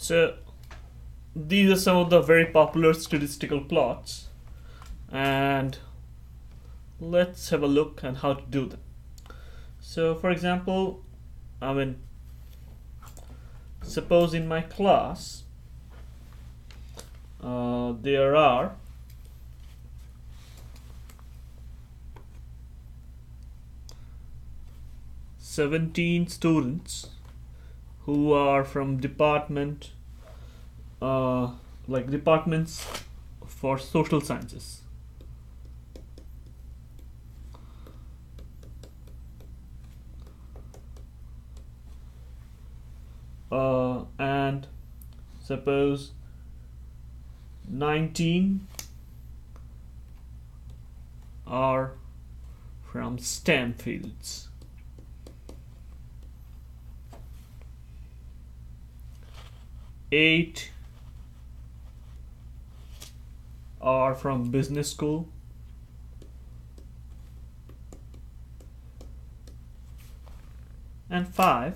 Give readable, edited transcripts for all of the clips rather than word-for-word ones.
So these are some of the very popular statistical plots, and let's have a look at how to do them. So for example, suppose in my class there are 17 students who are from departments for social sciences. And suppose 19 are from STEM fields. Eight are from business school. And 5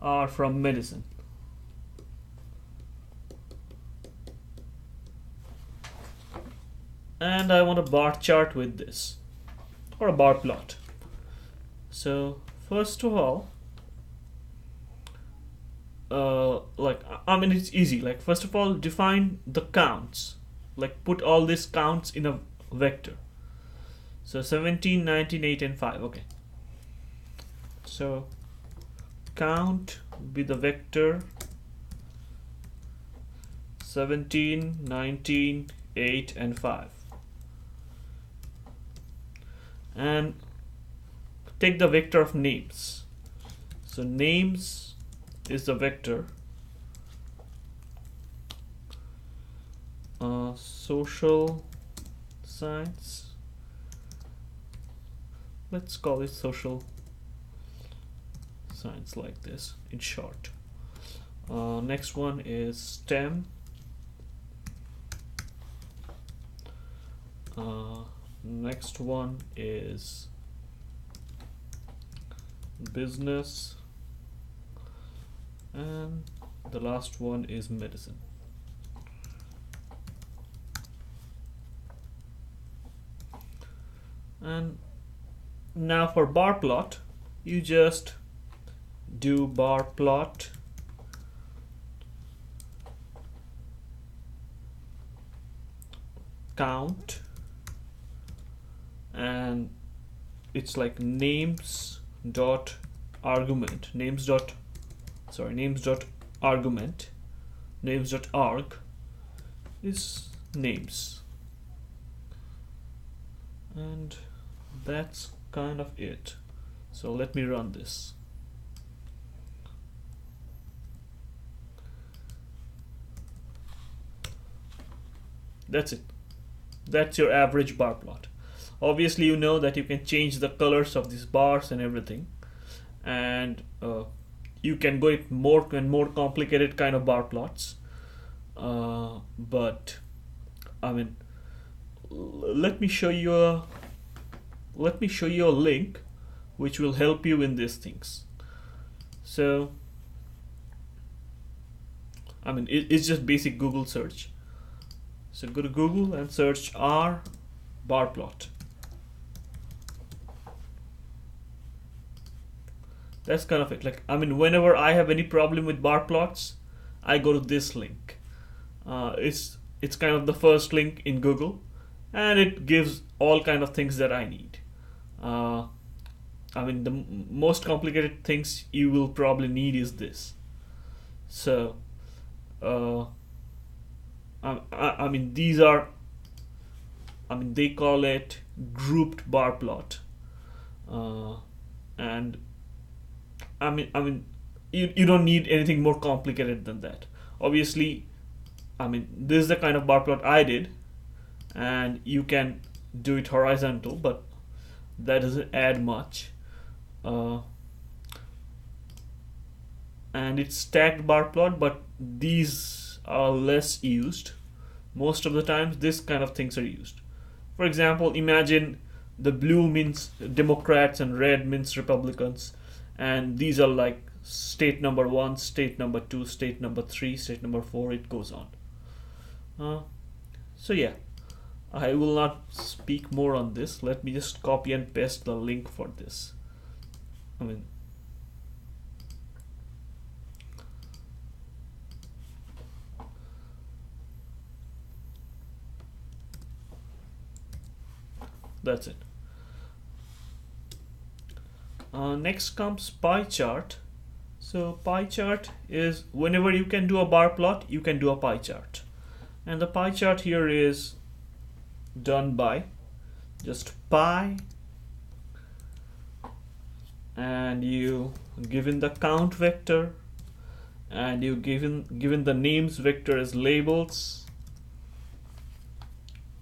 are from medicine. And I want a bar chart with this, or a bar plot. So first of all, it's easy. Like, first of all, define the counts. Like, put all these counts in a vector. So 17, 19, 8, and 5. Okay. So count be the vector 17, 19, 8, and 5. And take the vector of names. So names is the vector social science. Let's call it social science like this in short. Next one is STEM. Next one is business, and the last one is medicine. And now for bar plot, you just do bar plot count, and it's like names dot argument, names dot argument, names dot arg is names, and that's kind of it. So let me run this. That's it. That's your average bar plot. Obviously, you know that you can change the colors of these bars and everything, and you can go with more and more complicated kind of bar plots. But let me show you a link which will help you in these things. So it's just basic Google search. So go to Google and search R bar plot. That's kind of it. Like, whenever I have any problem with bar plots, I go to this link. It's kind of the first link in Google, and it gives all kind of things that I need. The most complicated things you will probably need is this. So these are, they call it grouped bar plot, and you don't need anything more complicated than that. Obviously, this is the kind of bar plot I did, and you can do it horizontal, but that doesn't add much. And it's stacked bar plot, but these are less used. Most of the times this kind of things are used. For example, imagine the blue means Democrats and red means Republicans, and these are like state number 1, state number 2, state number 3, state number 4, it goes on. So yeah, I will not speak more on this. Let me just copy and paste the link for this. That's it. Next comes pie chart. So pie chart is whenever you can do a bar plot, you can do a pie chart. And the pie chart here is done by just pi, and you given the count vector, and you given the names vector as labels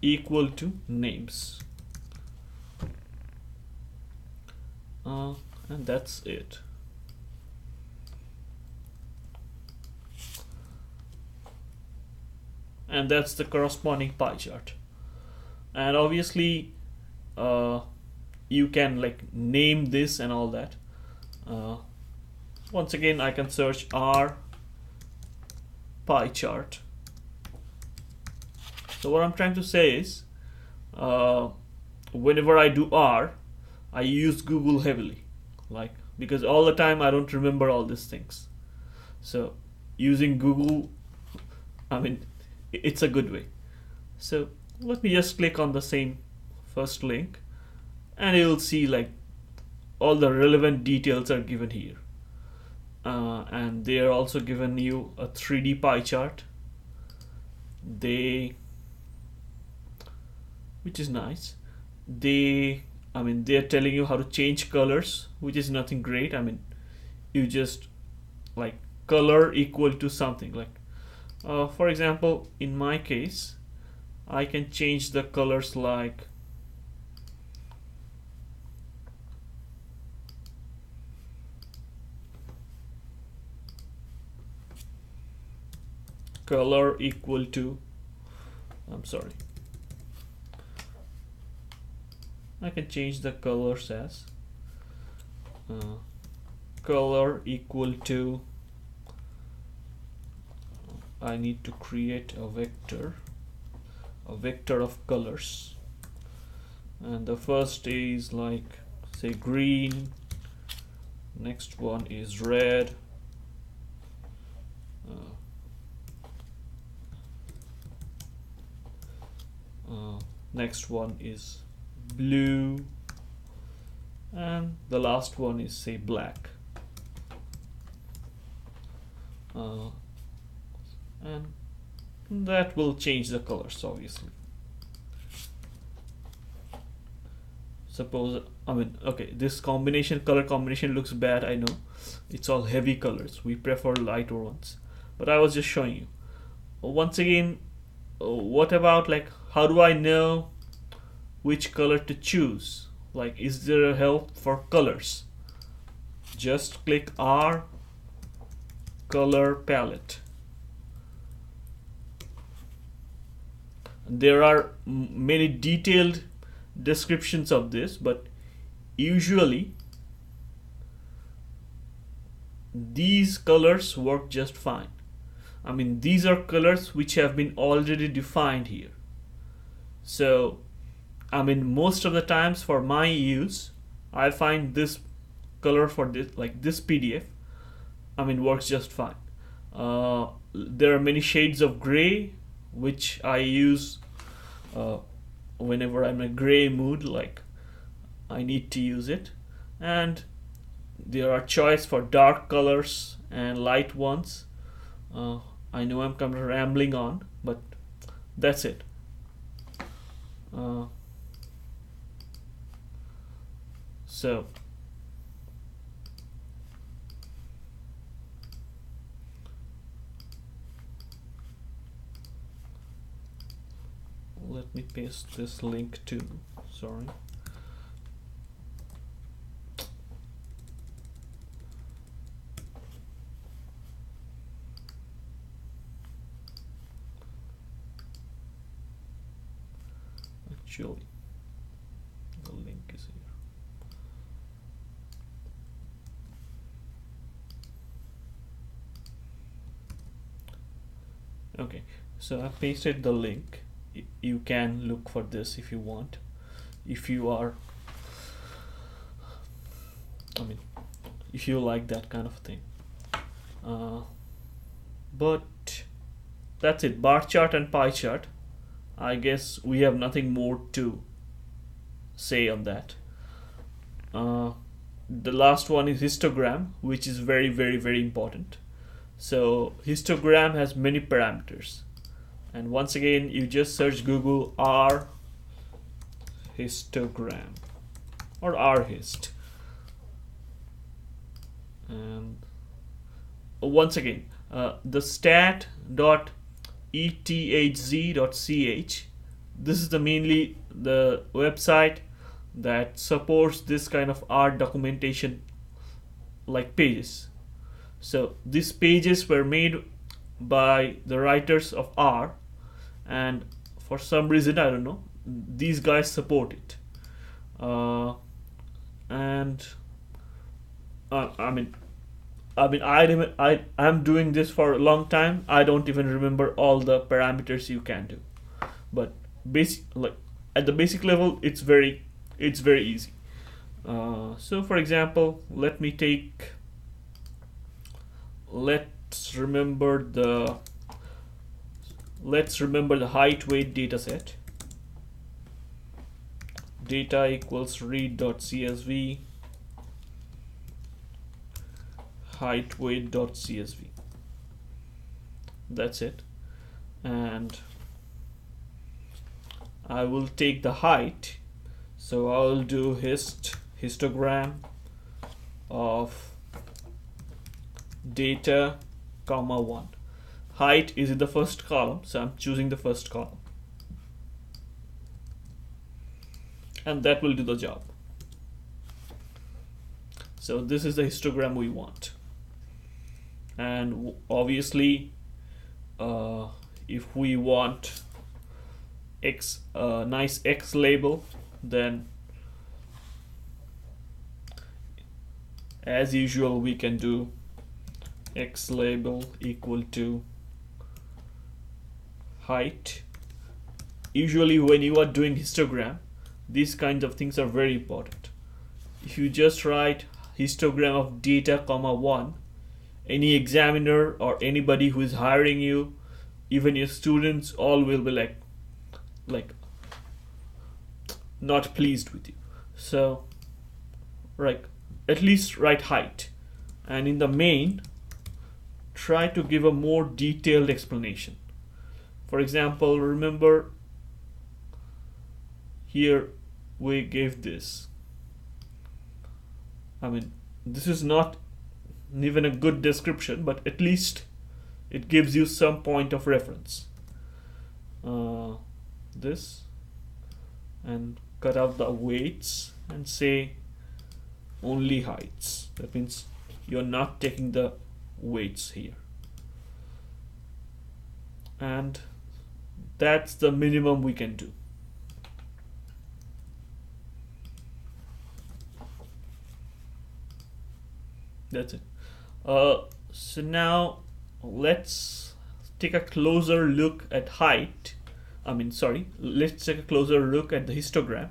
equal to names. And that's it. And that's the corresponding pie chart. And obviously you can like name this and all that. Once again, I can search R pie chart. So what I'm trying to say is whenever I do R, I use Google heavily, like, because all the time I don't remember all these things. So using Google, I mean, it's a good way. So let me just click on the same first link, and you'll see like all the relevant details are given here. And they are also given you a 3D pie chart. Which is nice. They're telling you how to change colors, which is nothing great. I mean, you just like color equal to something like, for example, in my case, I can change the colors like color equal to, I can change the colors as color equal to, I need to create a vector of colors, and the first is like say green, next one is red, next one is blue, and the last one is say black. And that will change the colors, obviously. Suppose, okay, this color combination looks bad, I know. It's all heavy colors. We prefer lighter ones. But I was just showing you. Once again, what about like, how do I know which color to choose? Like, is there a help for colors? Just click R color palette. There are many detailed descriptions of this, but usually these colors work just fine. I mean, these are colors which have been already defined here. So, I mean, most of the times for my use, I find this color for this, like this PDF, I mean, works just fine. There are many shades of gray which I use whenever I'm in a gray mood, like I need to use it. And there are choice for dark colors and light ones. I know I'm kind of rambling on, but that's it. So let me paste this link too. Sorry. Actually, the link is here. Okay, so I pasted the link. You can look for this if you want, if you are, I mean, if you like that kind of thing. But that's it. Bar chart and pie chart. I guess we have nothing more to say on that. The last one is histogram, which is very, very, very important. So histogram has many parameters, and once again you just search Google R histogram or rhist, and once again the stat.ethz.ch, this is the mainly the website that supports this kind of art documentation like pages. So these pages were made by the writers of R, and for some reason I don't know, these guys support it. And I'm doing this for a long time. I don't even remember all the parameters you can do, but at the basic level, it's very easy. So for example, let's remember the height weight data set. Data equals read.csv height weight.csv. That's it. And I will take the height, so I will do histogram of data comma 1. Height is in the first column, so I'm choosing the first column, and that will do the job. So this is the histogram we want, and obviously if we want nice X label, then as usual we can do X label equal to height. Usually when you are doing histogram, these kinds of things are very important. If you just write histogram of data comma 1, any examiner or anybody who is hiring you, even your students, all will be like not pleased with you. So at least write height, and in the main try to give a more detailed explanation. For example, remember here we gave this. I mean, this is not even a good description, but at least it gives you some point of reference. This, and cut out the weights and say only heights. That means you're not taking the weights here, and that's the minimum we can do. That's it. So now let's take a closer look at height. Let's take a closer look at the histogram.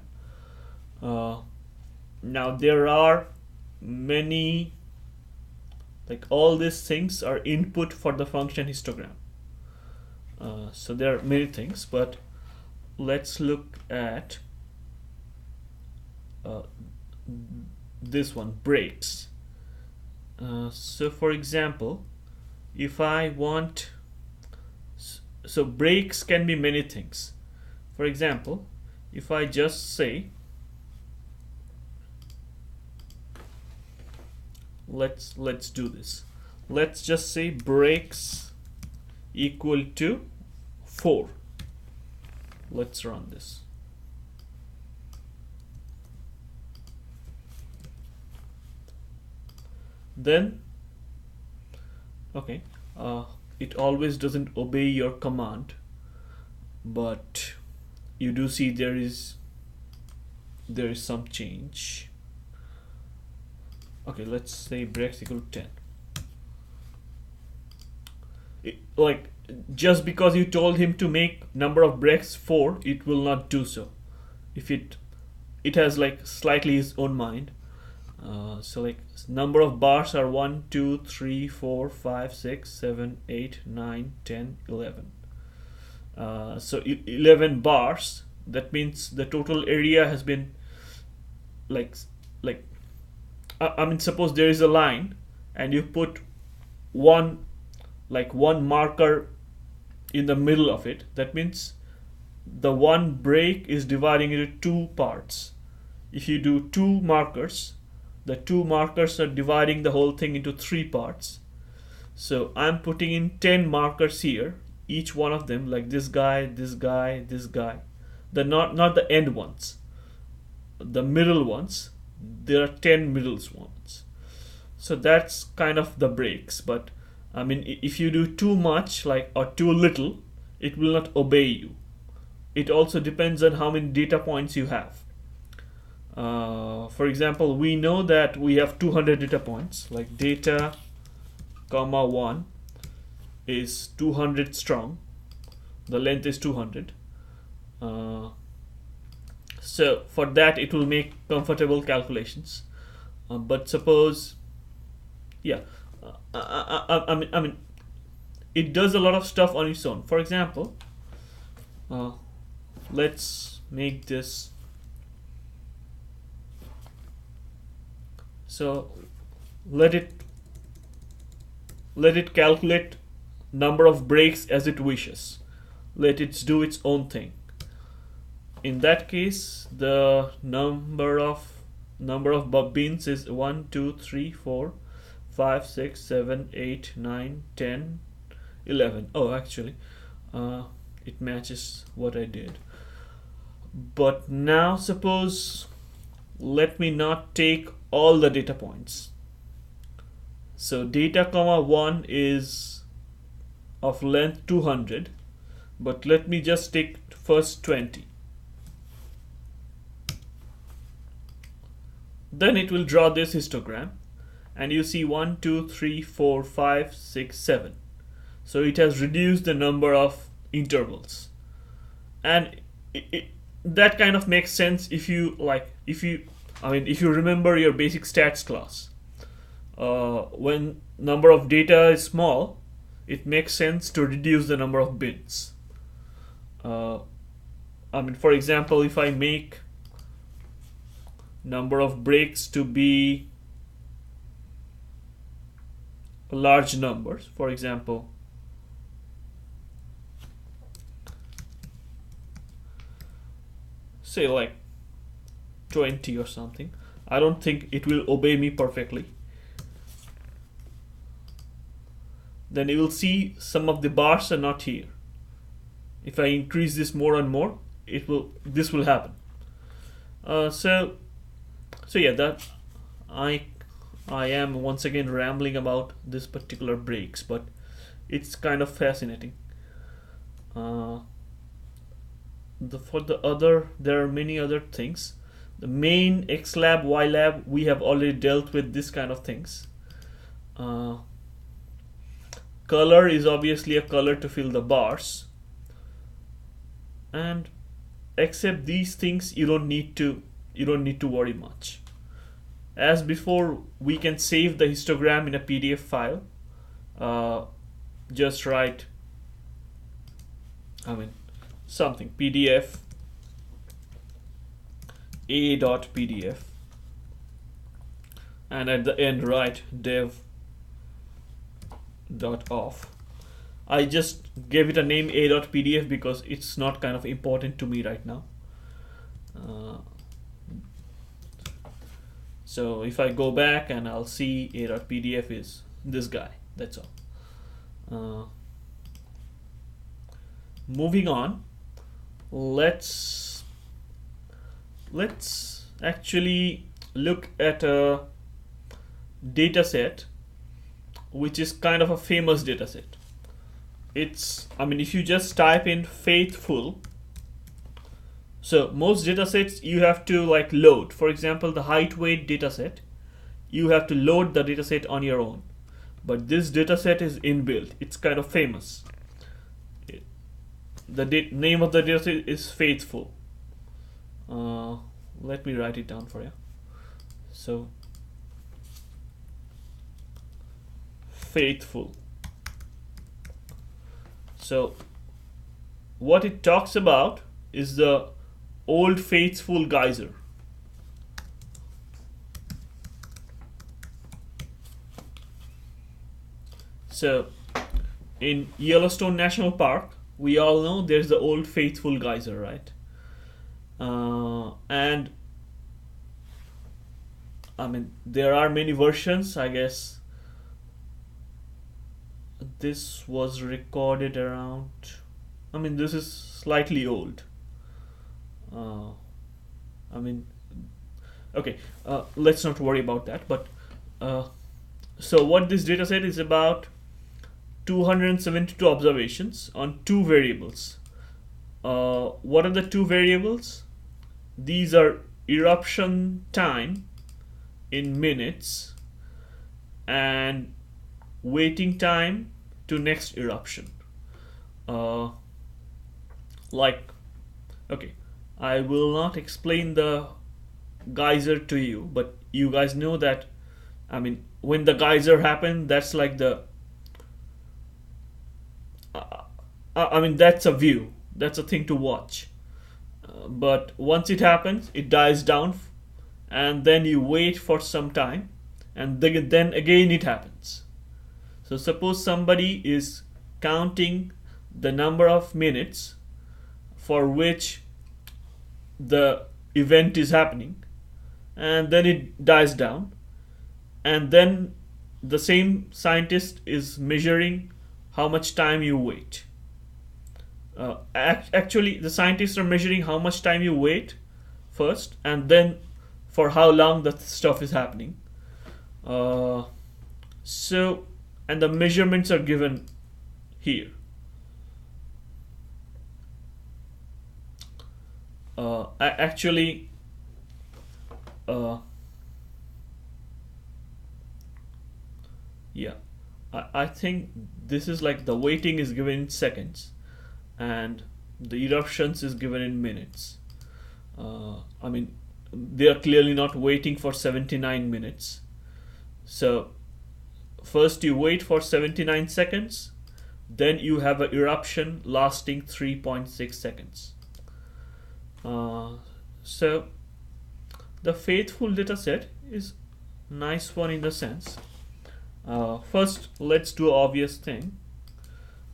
Now there are many, all these things are input for the function histogram. So there are many things, but let's look at this one, breaks. So for example, if I want, so breaks can be many things. For example, if I just say, let's do this. Let's just say breaks equal to 4. Let's run this. Then okay, it always doesn't obey your command, but you do see there is some change. Okay, let's say breaks equal to 10. just because you told him to make number of breaks 4, it will not do so. If it has like slightly his own mind. So like number of bars are 1, 2, 3, 4, 5, 6, 7, 8, 9, 10, 11. So 11 bars. That means the total area has been like I mean, suppose there is a line and you put one marker in the middle of it. That means the one break is dividing into 2 parts. If you do 2 markers, the 2 markers are dividing the whole thing into 3 parts. So I'm putting in 10 markers here, each one of them, like this guy, this guy, this guy. Not the end ones, the middle ones. There are 10 middle ones. So that's kind of the breaks. But I mean, if you do too much or too little, it will not obey you. It also depends on how many data points you have. For example, we know that we have 200 data points, like data comma 1 is 200 strong, the length is 200. So for that it will make comfortable calculations. But suppose, yeah, I mean, it does a lot of stuff on its own. For example, let's make this. So let it calculate number of breaks as it wishes. Let it do its own thing. In that case, the number of bobbins is 1, 2, 3, 4, 5, 6, 7, 8, 9, 10, 11. Oh, actually, it matches what I did. But now suppose, let me not take all the data points. So data comma 1 is of length 200, but let me just take first 20. Then it will draw this histogram, and you see 1, 2, 3, 4, 5, 6, 7. So it has reduced the number of intervals, and that kind of makes sense if you remember your basic stats class. When number of data is small, it makes sense to reduce the number of bins. For example, if I make number of breaks to be large numbers, for example, say like 20 or something, I don't think it will obey me perfectly. Then you will see some of the bars are not here. If I increase this more and more, this will happen. So yeah, that I am once again rambling about this particular breaks, but it's kind of fascinating. There are many other things. The main X lab, Y lab, we have already dealt with this kind of things. Color is obviously a color to fill the bars, and except these things, you don't need to worry much. As before, we can save the histogram in a PDF file. Just write something PDF a.pdf, and at the end write dev.off. I just gave it a name a.pdf because it's not kind of important to me right now. So if I go back, and I'll see a.pdf is this guy. That's all. Moving on, let's actually look at a data set which is kind of a famous data set. If you just type in faithful, so most data sets you have to load. For example, the height weight data set, you have to load the data set on your own. But this data set is inbuilt. It's kind of famous. the name of the dataset is faithful. Let me write it down for you. So faithful. So what it talks about is the Old Faithful geyser. So in Yellowstone National Park, we all know there's the Old Faithful geyser, right? And I mean, there are many versions, I guess. This was recorded around, I mean, this is slightly old. I mean, okay, let's not worry about that. But so what this data set is about 272 observations on two variables. What are the two variables? These are eruption time in minutes and waiting time to next eruption. Okay, I will not explain the geyser to you, but you guys know that, I mean, when the geyser happened, that's like the I mean, that's a view, that's a thing to watch. But once it happens, it dies down, and then you wait for some time, and then again it happens. So suppose somebody is counting the number of minutes for which the event is happening, and then it dies down, and then the same scientist is measuring how much time you wait. Actually, the scientists are measuring how much time you wait first, and then for how long the stuff is happening. So, and the measurements are given here. Actually, yeah, I think this is like the waiting is given in seconds, and the eruptions is given in minutes. I mean, they are clearly not waiting for 79 minutes. So first you wait for 79 seconds, then you have an eruption lasting 3.6 seconds. So the faithful data set is nice one in the sense. First, let's do an obvious thing.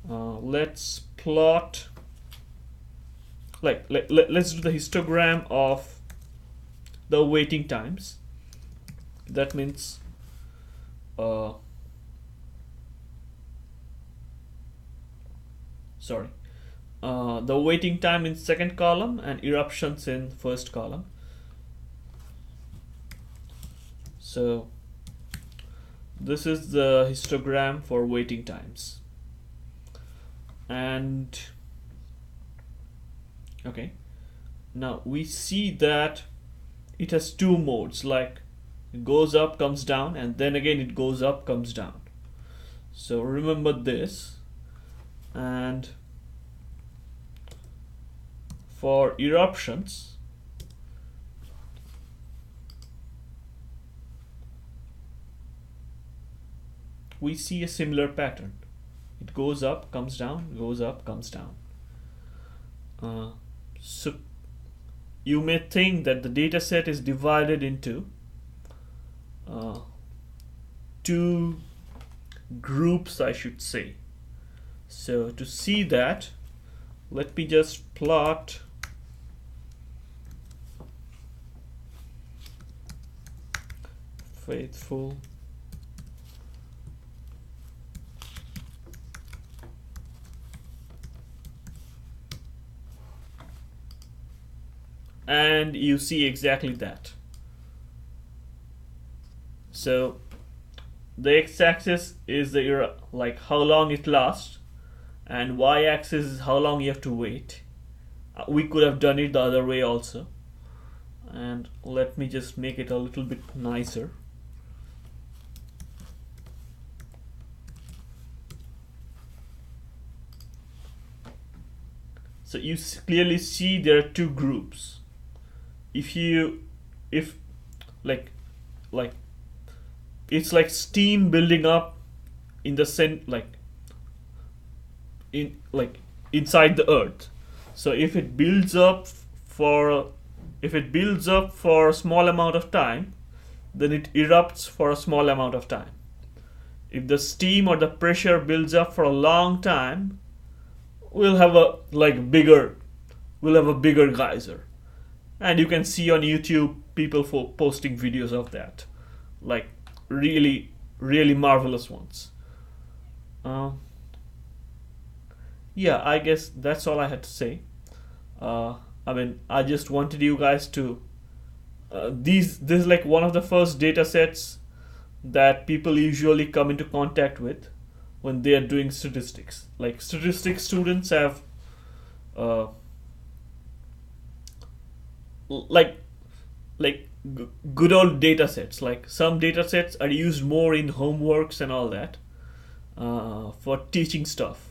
Let's plot, let's do the histogram of the waiting times. That means the waiting time in second column and eruptions in first column. So this is the histogram for waiting times. And okay, now we see that it has two modes, like it goes up, comes down, and then again it goes up, comes down. So remember this. And for eruptions, we see a similar pattern. It goes up, comes down, goes up, comes down. So you may think that the data set is divided into two groups, I should say. So to see that, let me just plot faithful and you see exactly that. So the x-axis is the era, like how long it lasts, and y-axis is how long you have to wait. We could have done it the other way also, and let me just make it a little bit nicer. So you clearly see there are two groups. If like it's like steam building up in the inside the earth. So if it builds up for a small amount of time, then it erupts for a small amount of time. If the steam or the pressure builds up for a long time, we'll have a bigger geyser. And you can see on YouTube people posting videos of that, like really really marvelous ones. Yeah, I guess that's all I had to say. I mean, I just wanted you guys to this is like one of the first data sets that people usually come into contact with when they are doing statistics. Like statistics students have uh, like good old data sets. Like some data sets are used more in homeworks and all that for teaching stuff.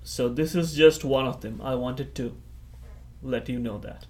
So this is just one of them. I wanted to let you know that.